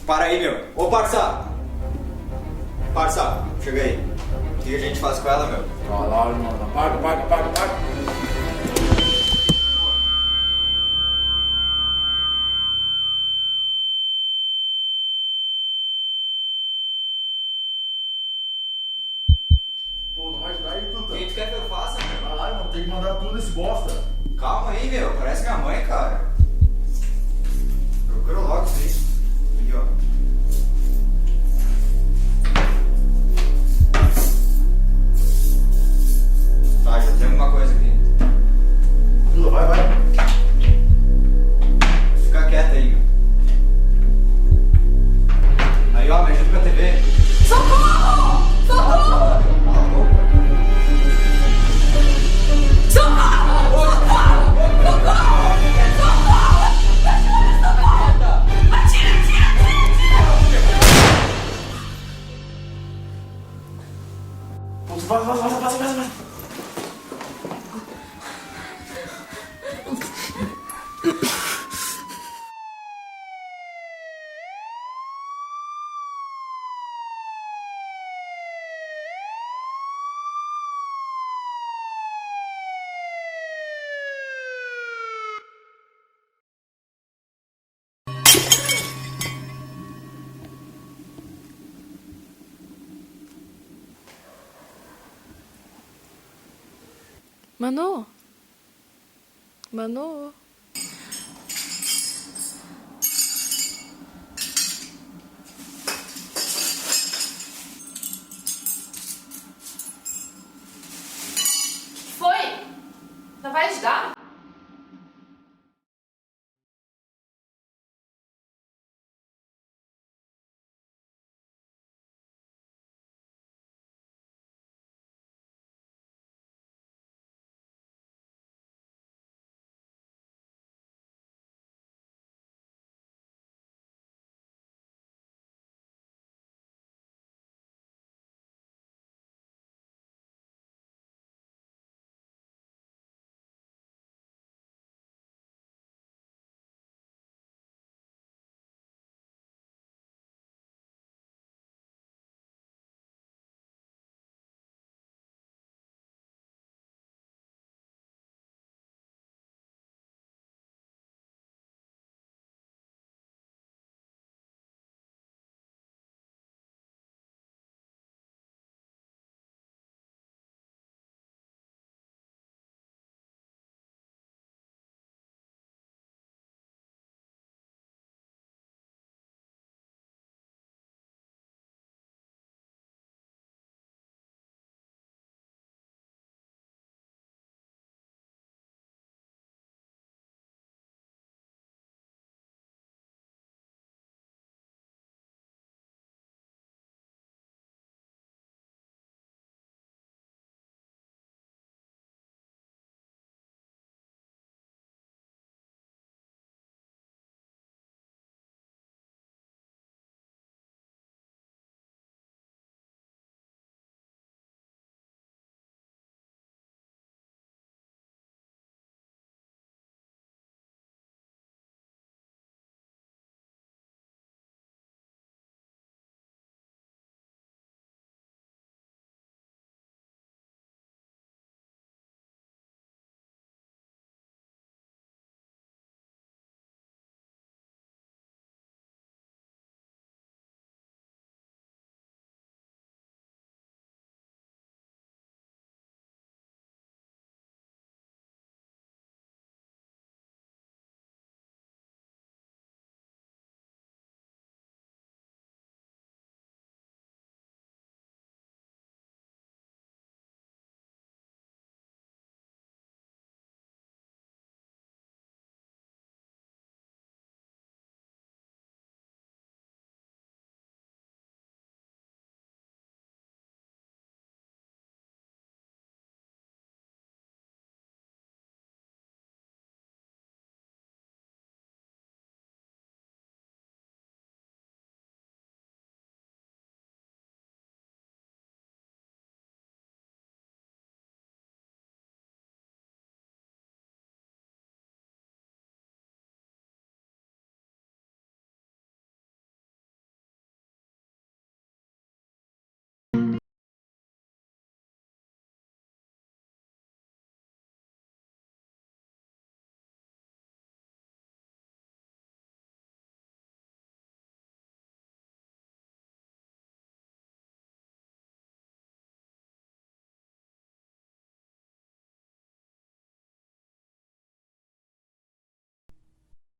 Para aí, meu. Ô, parça! Parça, chega aí. O que a gente faz com ela, meu? Vai lá, irmão. Paga. Pô, não vai ajudar aí, Tuta? O que tu quer que eu faça, meu? Vai lá, irmão. Tem que mandar tudo esse bosta. Calma aí, meu. Parece minha mãe, cara. Procura logo isso aí. Aqui, ó. Tá, já tem alguma coisa aqui. Tuta, vai. Fica quieto aí, meu. Aí, ó, me ajuda com a TV. Socorro! Socorro! Cala a boca. Socorro! Pô, vai. Manu? Manu?